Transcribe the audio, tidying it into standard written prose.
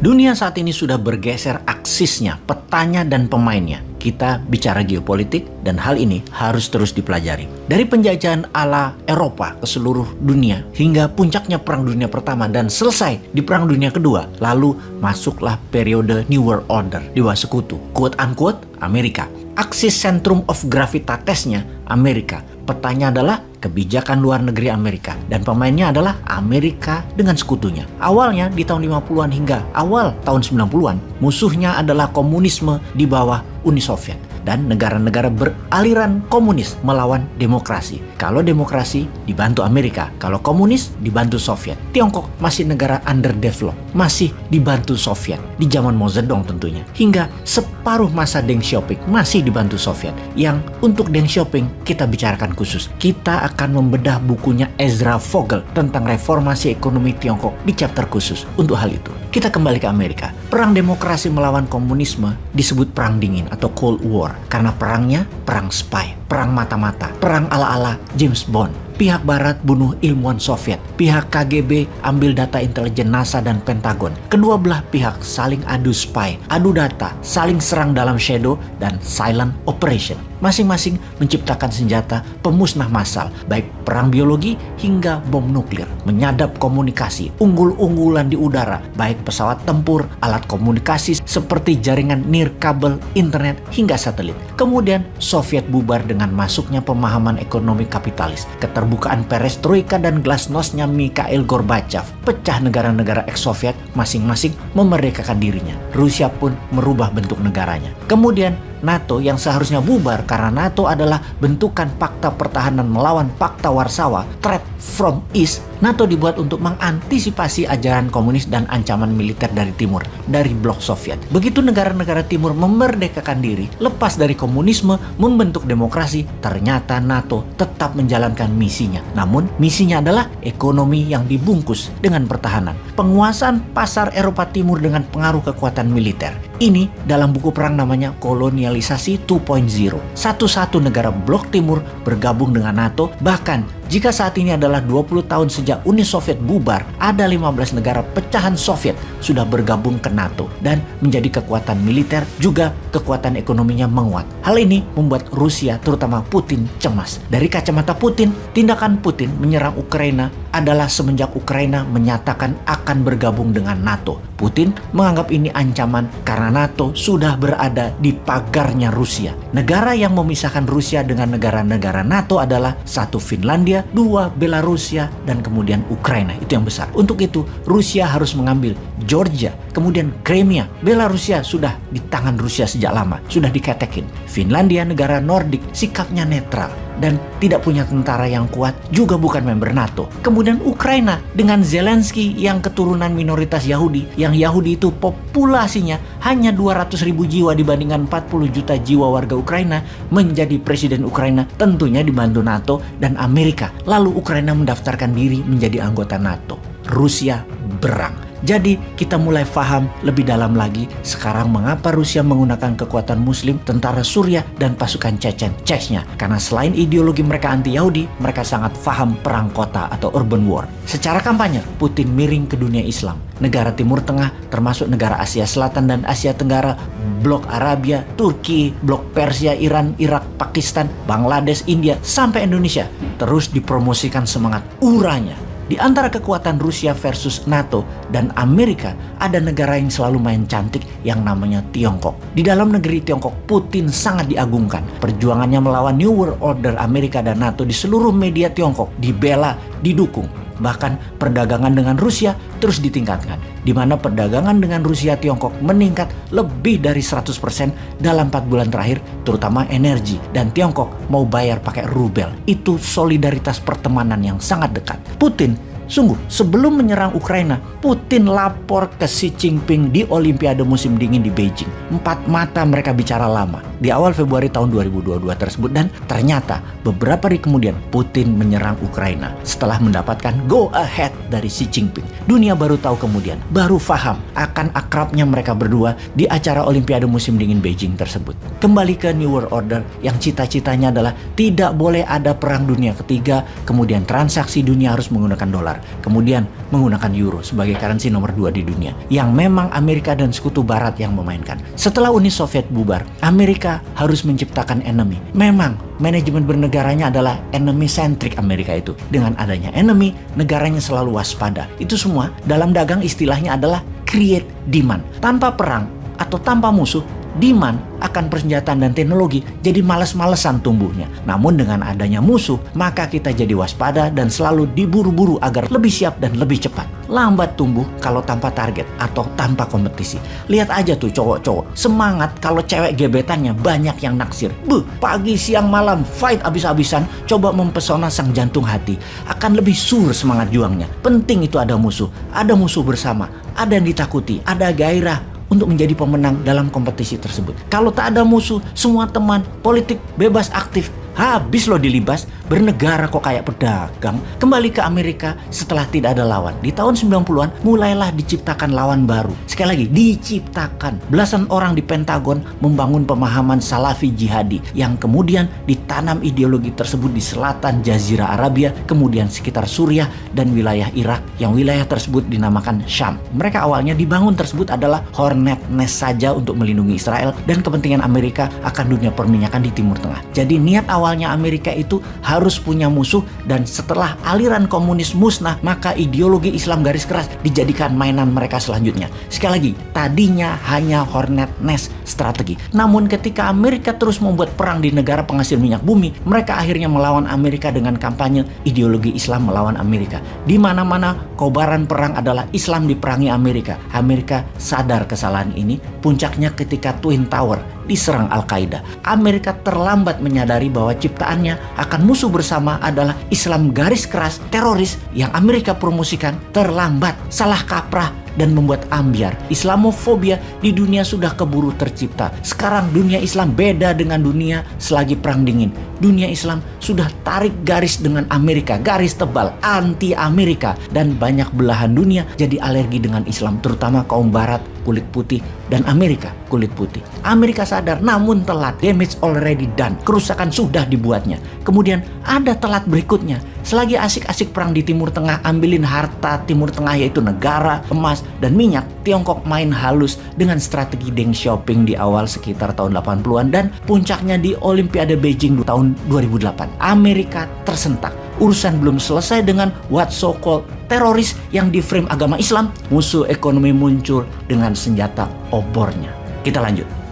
Dunia saat ini sudah bergeser aksisnya, petanya dan pemainnya. Kita bicara geopolitik dan hal ini harus terus dipelajari. Dari penjajahan ala Eropa ke seluruh dunia hingga puncaknya Perang Dunia Pertama dan selesai di Perang Dunia Kedua, lalu masuklah periode New World Order, Dewa Sekutu, quote unquote Amerika. Aksis sentrum of gravitasnya Amerika. Petanya adalah kebijakan luar negeri Amerika dan pemainnya adalah Amerika dengan sekutunya. Awalnya di tahun 50-an hingga awal tahun 90-an, musuhnya adalah komunisme di bawah Uni Soviet dan negara-negara beraliran komunis melawan demokrasi. Kalau demokrasi dibantu Amerika, kalau komunis dibantu Soviet. Tiongkok masih negara underdeveloped, masih dibantu Soviet di zaman Mao Zedong tentunya. Hingga separuh masa Deng Xiaoping masih dibantu Soviet. Yang untuk Deng Xiaoping kita bicarakan khusus. Kita akan membedah bukunya Ezra Vogel tentang reformasi ekonomi Tiongkok di chapter khusus untuk hal itu. Kita kembali ke Amerika. Perang demokrasi melawan komunisme disebut Perang Dingin atau Cold War karena perangnya perang spy, perang mata-mata, perang ala-ala James Bond. Pihak Barat bunuh ilmuwan Soviet, pihak KGB ambil data intelijen NASA dan Pentagon. Kedua belah pihak saling adu spy, adu data, saling serang dalam shadow dan silent operation. Masing-masing menciptakan senjata pemusnah massal, baik perang biologi hingga bom nuklir, menyadap komunikasi, unggul-unggulan di udara, baik pesawat tempur, alat komunikasi seperti jaringan nirkabel, internet, hingga satelit. Kemudian Soviet bubar dengan masuknya pemahaman ekonomi kapitalis, keterbukaan perestroika dan glasnosnya Mikhail Gorbachev, pecah negara-negara ex-Soviet masing-masing memerdekakan dirinya. Rusia pun merubah bentuk negaranya. Kemudian NATO yang seharusnya bubar karena NATO adalah bentukan fakta pertahanan melawan fakta Warsawa, threat from East. NATO dibuat untuk mengantisipasi ajaran komunis dan ancaman militer dari timur, dari blok Soviet. Begitu negara-negara timur memerdekakan diri, lepas dari komunisme, membentuk demokrasi, ternyata NATO tetap menjalankan misinya. Namun, misinya adalah ekonomi yang dibungkus dengan pertahanan. Penguasaan pasar Eropa Timur dengan pengaruh kekuatan militer. Ini dalam buku perang namanya kolonialisasi 2.0. Satu-satu negara blok timur bergabung dengan NATO, bahkan jika saat ini adalah 20 tahun sejak Uni Soviet bubar, ada 15 negara pecahan Soviet sudah bergabung ke NATO dan menjadi kekuatan militer juga kekuatan ekonominya menguat. Hal ini membuat Rusia, terutama Putin, cemas. Dari kacamata Putin, tindakan Putin menyerang Ukraina adalah semenjak Ukraina menyatakan akan bergabung dengan NATO. Putin menganggap ini ancaman karena NATO sudah berada di pagarnya Rusia. Negara yang memisahkan Rusia dengan negara-negara NATO adalah satu Finlandia, dua Belarusia, dan kemudian Ukraina. Itu yang besar. Untuk itu, Rusia harus mengambil Georgia, kemudian Crimea. Belarusia sudah di tangan Rusia sejak lama, sudah diketekin. Finlandia, negara Nordik, sikapnya netral dan tidak punya tentara yang kuat, juga bukan member NATO. Kemudian Ukraina dengan Zelensky yang keturunan minoritas Yahudi, yang Yahudi itu populasinya hanya 200.000 jiwa dibandingkan 40 juta jiwa warga Ukraina, menjadi presiden Ukraina, tentunya dibantu NATO dan Amerika. Lalu Ukraina mendaftarkan diri menjadi anggota NATO. Rusia berang. Jadi kita mulai paham lebih dalam lagi sekarang mengapa Rusia menggunakan kekuatan Muslim, tentara Suriah, dan pasukan Chechnya. Karena selain ideologi mereka anti-Yahudi, mereka sangat paham perang kota atau urban war. Secara kampanye, Putin miring ke dunia Islam. Negara Timur Tengah, termasuk negara Asia Selatan dan Asia Tenggara, blok Arabia, Turki, blok Persia, Iran, Irak, Pakistan, Bangladesh, India, sampai Indonesia, terus dipromosikan semangat uranya. Di antara kekuatan Rusia versus NATO dan Amerika, ada negara yang selalu main cantik yang namanya Tiongkok. Di dalam negeri Tiongkok, Putin sangat diagungkan. Perjuangannya melawan New World Order Amerika dan NATO di seluruh media Tiongkok dibela, didukung. Bahkan perdagangan dengan Rusia terus ditingkatkan, di mana perdagangan dengan Rusia Tiongkok meningkat lebih dari 100% dalam 4 bulan terakhir, terutama energi, dan Tiongkok mau bayar pakai rubel. Itu solidaritas pertemanan yang sangat dekat. Putin sungguh sebelum menyerang Ukraina, Putin lapor ke Xi Jinping di Olimpiade musim dingin di Beijing. 4 mata mereka bicara lama. di awal Februari tahun 2022 tersebut, dan ternyata beberapa hari kemudian Putin menyerang Ukraina setelah mendapatkan go ahead dari Xi Jinping. Dunia baru tahu kemudian, baru paham akan akrabnya mereka berdua di acara Olimpiade musim dingin Beijing tersebut. Kembali ke New World Order yang cita-citanya adalah tidak boleh ada perang dunia ketiga, kemudian transaksi dunia harus menggunakan dolar, kemudian menggunakan euro sebagai currency nomor 2 di dunia, yang memang Amerika dan sekutu barat yang memainkan. Setelah Uni Soviet bubar, Amerika harus menciptakan enemy. Memang manajemen bernegaranya adalah enemy centric Amerika itu. Dengan adanya enemy, negaranya selalu waspada. Itu semua dalam dagang istilahnya adalah create demand. Tanpa perang atau tanpa musuh, demand akan persenjataan dan teknologi jadi malas-malesan tumbuhnya. Namun dengan adanya musuh, maka kita jadi waspada dan selalu diburu-buru agar lebih siap dan lebih cepat. Lambat tumbuh kalau tanpa target atau tanpa kompetisi. Lihat aja tuh cowok-cowok, semangat kalau cewek gebetannya banyak yang naksir. Pagi siang malam fight abis-abisan, coba mempesona sang jantung hati. Akan lebih sur semangat juangnya. Penting itu ada musuh bersama, ada yang ditakuti, ada gairah untuk menjadi pemenang dalam kompetisi tersebut. Kalau tak ada musuh, semua teman, politik bebas aktif, habis lo dilibas, bernegara kok kayak pedagang. Kembali ke Amerika setelah tidak ada lawan. Di tahun 90-an mulailah diciptakan lawan baru. Sekali lagi, diciptakan. Belasan orang di Pentagon membangun pemahaman Salafi jihadi yang kemudian ditanam ideologi tersebut di selatan Jazirah Arabia, kemudian sekitar Suriah dan wilayah Irak, yang wilayah tersebut dinamakan Syam. Mereka awalnya dibangun tersebut adalah hornet nest saja untuk melindungi Israel dan kepentingan Amerika akan dunia perminyakan di Timur Tengah. Jadi niat awalnya Amerika itu harus punya musuh, dan setelah aliran komunis musnah, maka ideologi Islam garis keras dijadikan mainan mereka selanjutnya. Sekali lagi, tadinya hanya hornet nest strategi. Namun ketika Amerika terus membuat perang di negara penghasil minyak bumi, mereka akhirnya melawan Amerika dengan kampanye ideologi Islam melawan Amerika. Di mana-mana kobaran perang adalah Islam diperangi Amerika. Amerika sadar kesalahan ini, puncaknya ketika Twin Tower diserang Al-Qaeda. Amerika terlambat menyadari bahwa ciptaannya akan musuh bersama adalah Islam garis keras teroris yang Amerika promosikan. Terlambat, salah kaprah, dan membuat ambiar. Islamofobia di dunia sudah keburu tercipta. Sekarang dunia Islam beda dengan dunia selagi Perang Dingin. Dunia Islam sudah tarik garis dengan Amerika, garis tebal, anti Amerika, dan banyak belahan dunia jadi alergi dengan Islam, terutama kaum Barat, kulit putih, dan Amerika, kulit putih. Amerika sadar, namun telat. Damage already done. Kerusakan sudah dibuatnya. Kemudian ada telat berikutnya. Selagi asik-asik perang di Timur Tengah, ambilin harta Timur Tengah yaitu negara, emas, dan minyak, Tiongkok main halus dengan strategi Deng Xiaoping di awal sekitar tahun 80-an dan puncaknya di Olimpiade Beijing tahun 2008. Amerika tersentak. Urusan belum selesai dengan what so called teroris yang di frame agama Islam, musuh ekonomi muncul dengan senjata obornya. Kita lanjut.